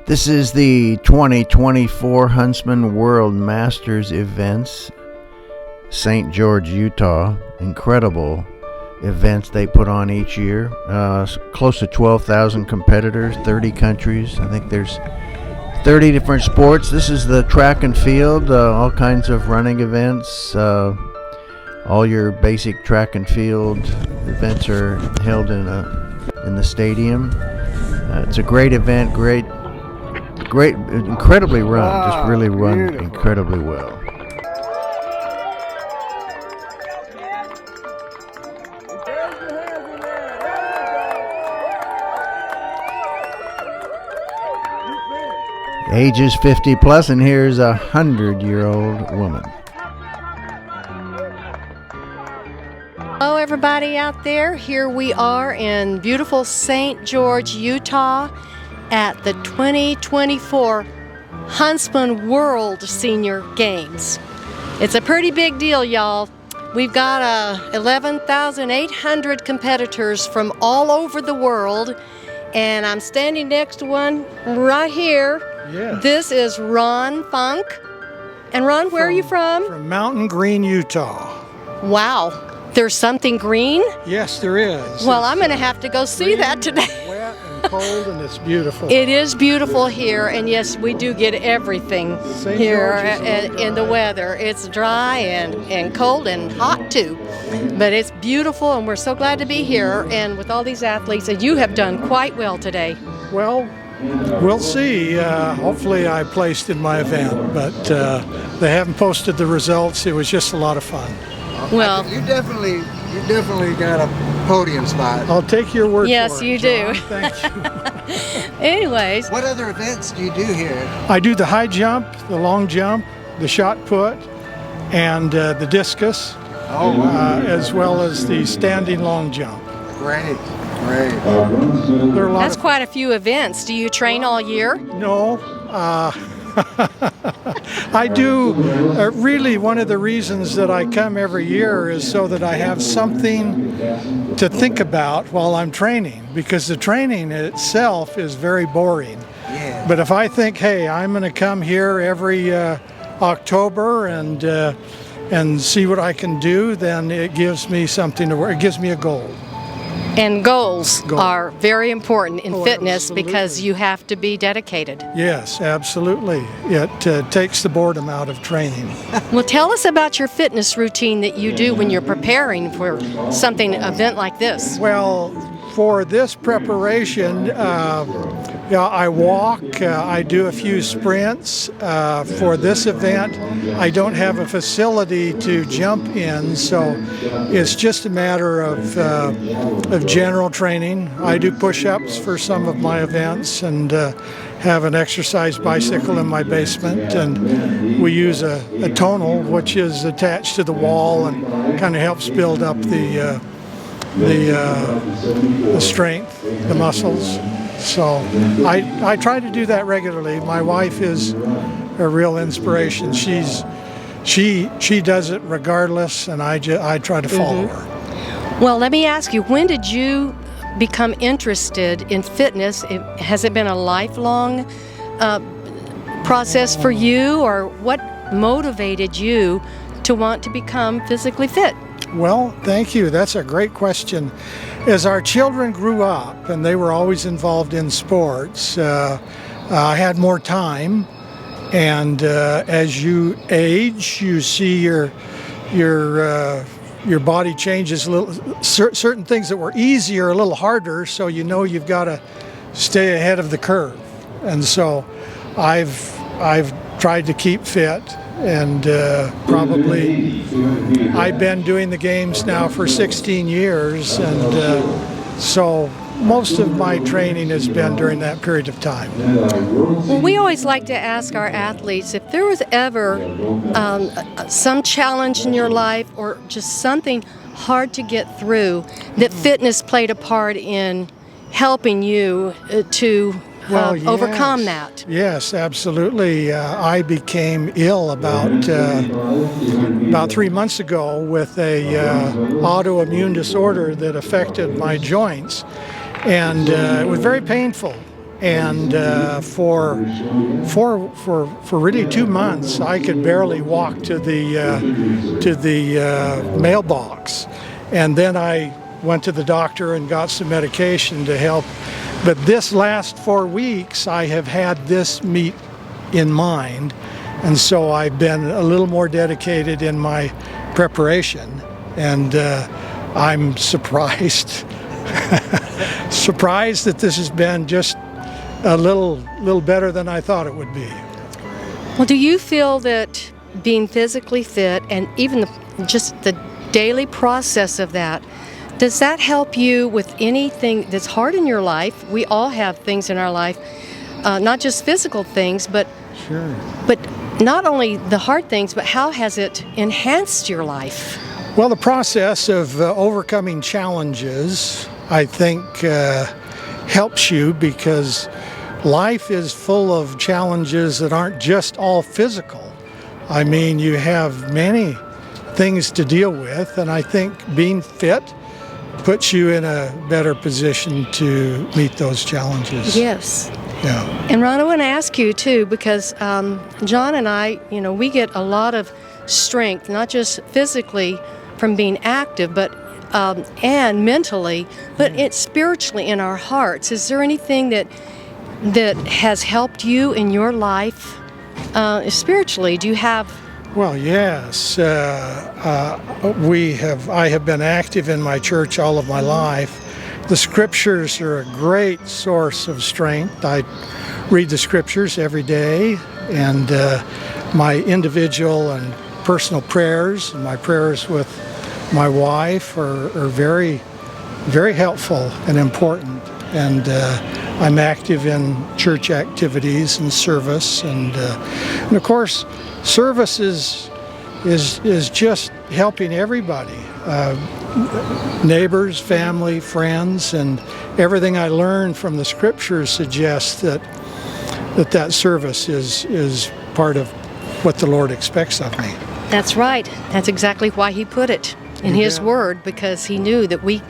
This is the 2024 Huntsman World Masters events, St. George, Utah. Incredible events they put on each year. Close to 12,000 competitors, 30 countries. I think there's 30 different sports. This is the track and field, all kinds of running events. All your basic track and field events are held in the stadium. It's a great event, great, incredibly run. Wow, just really run beautiful. Incredibly well. Age is 50 plus, and here's a 100-year-old woman. Hello everybody out there. Here we are in beautiful St. George, Utah at the 2024 Huntsman World Senior Games. It's a pretty big deal, y'all. We've got 11,800 competitors from all over the world, and I'm standing next to one right here. Yes. This is Ron Funk. And Ron, where are you from? From Mountain Green, Utah. Wow. There's something green? Yes, there is. Well, I'm going to have to go see that today. Wet and cold, and it's beautiful. It is beautiful here, and yes, we do get everything St. here George is a little in the dry. weather. It's dry and cold and hot too, but it's beautiful, and we're so glad to be here and with all these athletes, and you have done quite well today. Well, we'll see. Hopefully I placed in my event, but they haven't posted the results. It was just a lot of fun. Well, You definitely got a podium spot. I'll take your word Yes, for it, you do. John. Thank you. anyways, What other events do you do here? I do the high jump, the long jump, the shot put, and the discus, Oh, wow. as well as the standing long jump. Great. There are a lot that's of quite a few events. Do you train all year? No. I do. Really, one of the reasons that I come every year is so that I have something to think about while I'm training, because the training itself is very boring. Yeah. But if I think, hey, I'm going to come here every October and see what I can do, then it gives me something to work. It gives me a goal. And goals Goal. are very important in Oh, fitness because absolutely. you have to be dedicated. Yes, absolutely. It takes the boredom out of training. Well, tell us about your fitness routine that you do when you're preparing for something, an event like this. Well, for this preparation, I walk, I do a few sprints. For this event, I don't have a facility to jump in, so it's just a matter of general training. I do push-ups for some of my events and have an exercise bicycle in my basement, and we use a tonal which is attached to the wall and kind of helps build up the strength, the muscles. So I try to do that regularly. My wife is a real inspiration. She does it regardless, and I try to follow her. Well, let me ask you, when did you become interested in fitness? Has it been a lifelong process for you, or what motivated you to want to become physically fit? Well, thank you. That's a great question. As our children grew up, and they were always involved in sports, I had more time. And as you age, you see your body changes a little. Certain things that were easier, a little harder. So you know you've got to stay ahead of the curve. And so I've tried to keep fit. And probably I've been doing the games now for 16 years, and so most of my training has been during that period of time. Well, we always like to ask our athletes if there was ever some challenge in your life or just something hard to get through that fitness played a part in helping you to overcome that. Yes, absolutely. I became ill about 3 months ago with a autoimmune disorder that affected my joints, and it was very painful. and for really 2 months, I could barely walk to the mailbox, and then I went to the doctor and got some medication to help. But this last 4 weeks, I have had this meet in mind, and so I've been a little more dedicated in my preparation, and I'm surprised that this has been just a little better than I thought it would be. Well, do you feel that being physically fit and even just the daily process of that, does that help you with anything that's hard in your life? We all have things in our life, not just physical things, but Sure. But not only the hard things, but how has it enhanced your life? Well, the process of overcoming challenges, I think, helps you, because life is full of challenges that aren't just all physical. I mean, you have many things to deal with, and I think being fit puts you in a better position to meet those challenges. Yes. Yeah. And Ron, I want to ask you too, because John and I, we get a lot of strength, not just physically from being active, but and mentally, but it's spiritually in our hearts. Is there anything that has helped you in your life spiritually? Do you have? Well, yes. I have been active in my church all of my life. The scriptures are a great source of strength. I read the scriptures every day, and my individual and personal prayers and my prayers with my wife are very, very helpful and important. And I'm active in church activities and service, and of course, service is just helping everybody. Neighbors, family, friends, and everything I learned from the scriptures suggests that service is part of what the Lord expects of me. That's right. That's exactly why He put it in His Word, because He knew that we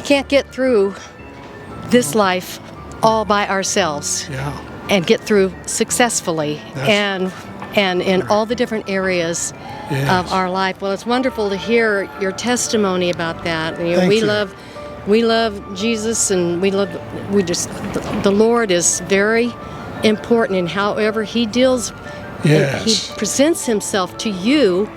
can't get through this life all by ourselves and get through successfully and in all the different areas of our life. Well, it's wonderful to hear your testimony about that. We love Jesus, and the Lord is very important in however He deals. He presents Himself to you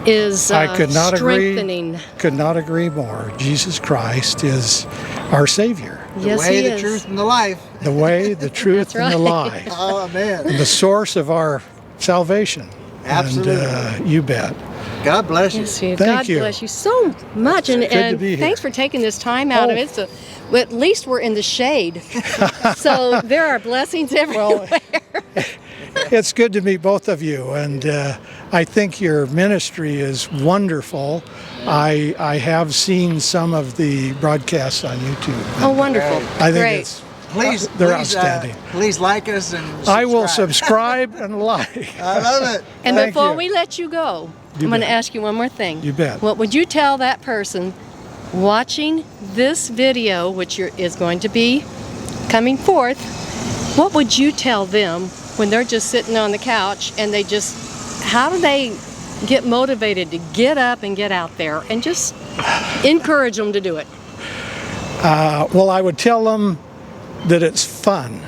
is strengthening. Could not agree more. Jesus Christ is our Savior. Yes, the way, He the is. truth, and the life. The way, the truth, and the life. Oh, man. And the source of our salvation. Absolutely. And you bet. God bless you. Yes, God Thank you. bless you so much, and Good to be here. thanks for taking this time out of it. So, well, at least we're in the shade, so there are blessings everywhere. It's good to meet both of you, and I think your ministry is wonderful. I have seen some of the broadcasts on YouTube. Oh, wonderful! I think Great. they're outstanding. Please like us and subscribe. I will subscribe and like. I love it. And Thank before you. we let you go, You I'm going to bet. ask you one more thing. You bet. What would you tell that person watching this video, which is going to be coming forth? What would you tell them when they're just sitting on the couch and how do they get motivated to get up and get out there, and just encourage them to do it? Well, I would tell them that it's fun,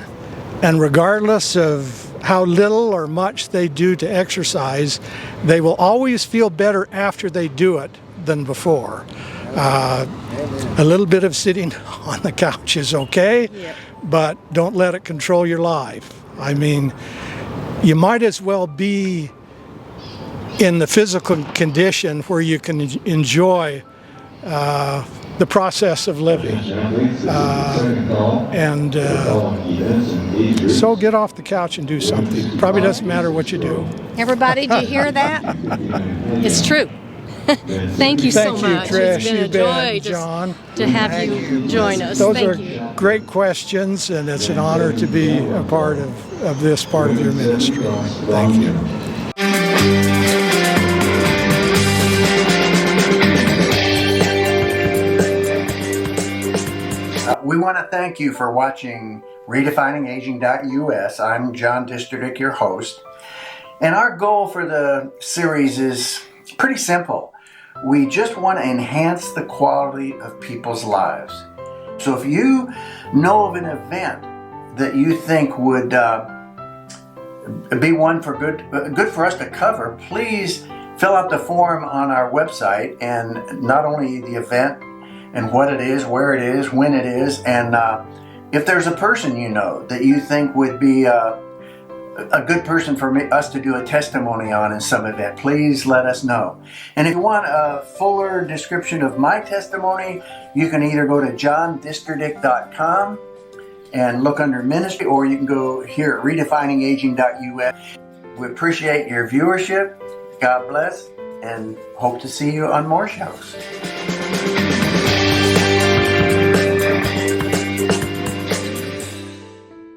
and regardless of how little or much they do to exercise, they will always feel better after they do it than before. A little bit of sitting on the couch is okay, but don't let it control your life. I mean, you might as well be in the physical condition where you can enjoy the process of living. So get off the couch and do something. Probably doesn't matter what you do. Everybody, do you hear that? It's true. Thank you so Thank you, much. Trish. It's been a You bet, joy John. to have you join us. Those Thank are you. great questions, and it's an honor to be a part of this part of your ministry. Thank you. We want to thank you for watching redefiningaging.us. I'm John District, your host. And our goal for the series is pretty simple. We just want to enhance the quality of people's lives. So if you know of an event that you think would be one for good for us to cover, please fill out the form on our website, and not only the event and what it is, where it is, when it is, and if there's a person you know that you think would be a good person for us to do a testimony on in some event, please let us know. And if you want a fuller description of my testimony, you can either go to johndistrict.com and look under ministry, or you can go here at redefiningaging.us. We appreciate your viewership. God bless, and hope to see you on more shows.